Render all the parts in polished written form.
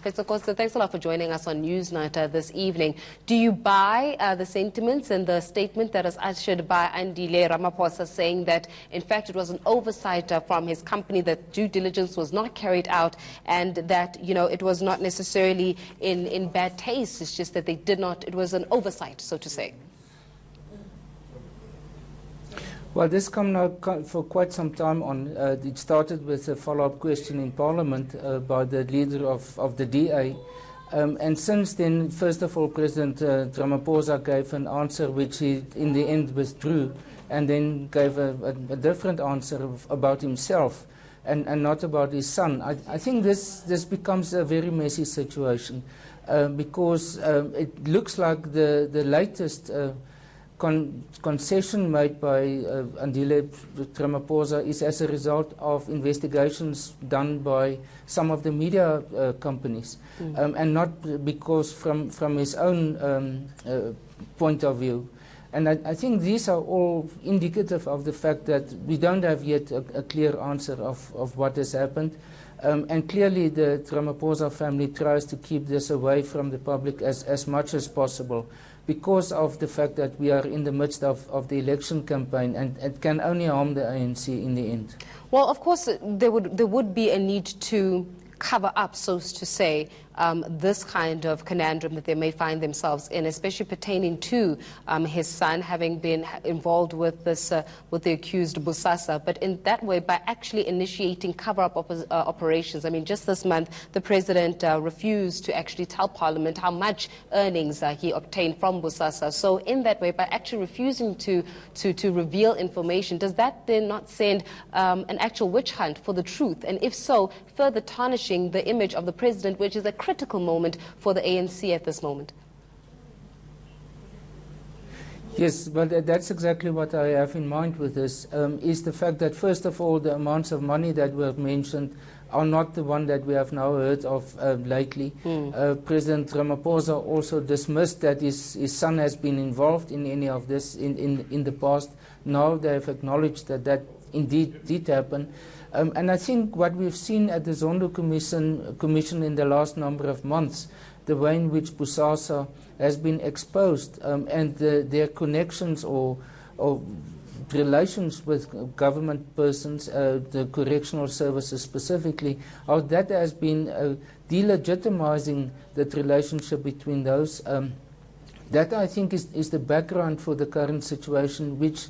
Professor Costa, thanks a lot for joining us on Newsnight this evening. Do you buy the sentiments and the statement that was ushered by Andile Ramaphosa saying that, in fact, it was an oversight from his company, that due diligence was not carried out, and that, you know, it was not necessarily in bad taste, it's just that they did not, it was an oversight, so to say? Well, this come now for quite some time on. It started with a follow-up question in Parliament by the leader of the DA. And since then, first of all, President Ramaphosa gave an answer which he, in the end, withdrew, and then gave a different answer about himself and not about his son. I think this becomes a very messy situation because it looks like the latest concession made by Andile Ramaphosa is as a result of investigations done by some of the media companies, and not because from his own point of view. And I think these are all indicative of the fact that we don't have yet a clear answer of what has happened. And clearly the Ramaphosa family tries to keep this away from the public as much as possible, because of the fact that we are in the midst of the election campaign, and it can only harm the ANC in the end. Well, of course, there would be a need to cover up, so to say, this kind of conundrum that they may find themselves in, especially pertaining to his son having been involved with this, with the accused Bosasa. But in that way, by actually initiating cover-up operations, I mean, just this month, the president refused to actually tell Parliament how much earnings he obtained from Bosasa. So in that way, by actually refusing to reveal information, does that then not send an actual witch hunt for the truth? And if so, further tarnishing the image of the president, which is a critical moment for the ANC at this moment? Yes, but that's exactly what I have in mind with this, is the fact that, first of all, the amounts of money that were mentioned are not the one that we have now heard of lately. President Ramaphosa also dismissed that his son has been involved in any of this in the past. Now they have acknowledged that indeed did happen. And I think what we've seen at the Zondo Commission in the last number of months, the way in which Bosasa has been exposed, and their connections or relations with government persons, the correctional services specifically, how that has been delegitimizing that relationship between those. That, I think, is the background for the current situation, which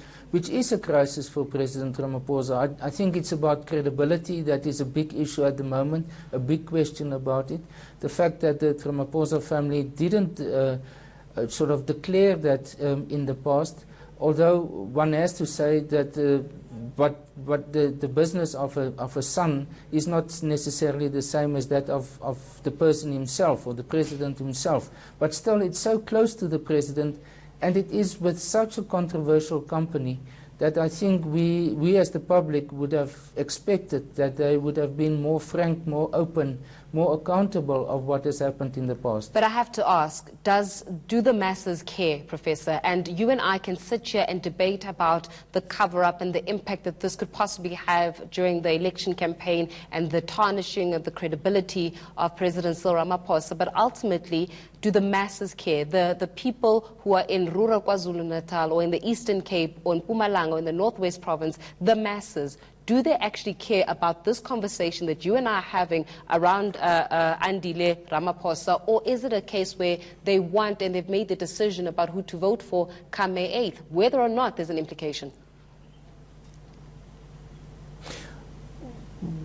is a crisis for President Ramaphosa. I think it's about credibility. That is a big issue at the moment, a big question about it. The fact that the Ramaphosa family didn't sort of declare that in the past, although one has to say that what the business of a son is not necessarily the same as that of the person himself or the president himself. But still, it's so close to the president, and it is with such a controversial company that I think we as the public would have expected that they would have been more frank, more open, more accountable of what has happened in the past. But I have to ask, do the masses care, Professor? And you and I can sit here and debate about the cover-up and the impact that this could possibly have during the election campaign and the tarnishing of the credibility of President Cyril Ramaphosa. But ultimately, do the masses care? The people who are in rural KwaZulu-Natal or in the Eastern Cape or in Mpumalanga or in the Northwest Province, the masses, do they actually care about this conversation that you and I are having around Andile Ramaphosa, or is it a case where they want and they've made the decision about who to vote for come May 8th, whether or not there's an implication?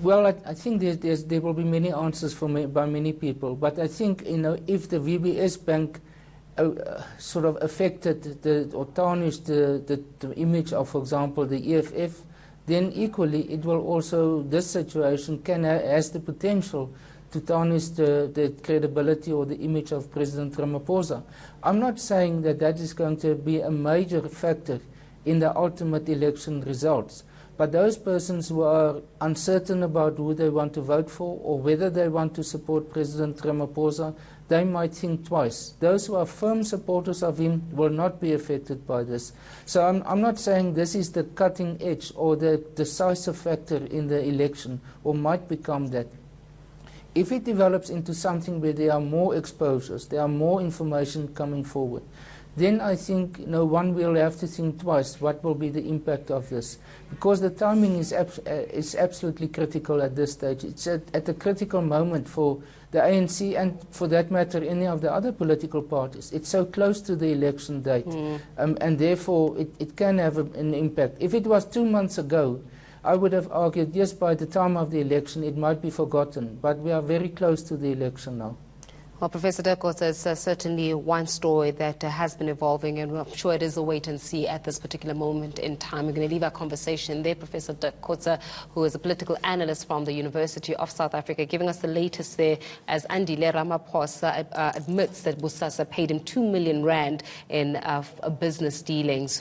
Well, I think there will be many answers by many people, but I think, you know, if the VBS Bank sort of affected or tarnished the image of, for example, the EFF, then equally it will also, this situation has the potential to tarnish the credibility or the image of President Ramaphosa. I'm not saying that is going to be a major factor in the ultimate election results, but those persons who are uncertain about who they want to vote for or whether they want to support President Ramaphosa, they might think twice. Those who are firm supporters of him will not be affected by this. So I'm not saying this is the cutting edge or the decisive factor in the election, or might become that. If it develops into something where there are more exposures, there are more information coming forward, then I think one will have to think twice what will be the impact of this. Because the timing is absolutely critical at this stage. It's at a critical moment for the ANC and, for that matter, any of the other political parties. It's so close to the election date, and therefore it can have an impact. If it was 2 months ago, I would have argued, yes, by the time of the election it might be forgotten, but we are very close to the election now. Well, Professor Dekotsa, is certainly one story that has been evolving, and I'm sure it is a wait and see at this particular moment in time. We're going to leave our conversation there. Professor Dekotsa, who is a political analyst from the University of South Africa, giving us the latest there as Andile Ramaphosa admits that Bosasa paid him R2 million in business dealings.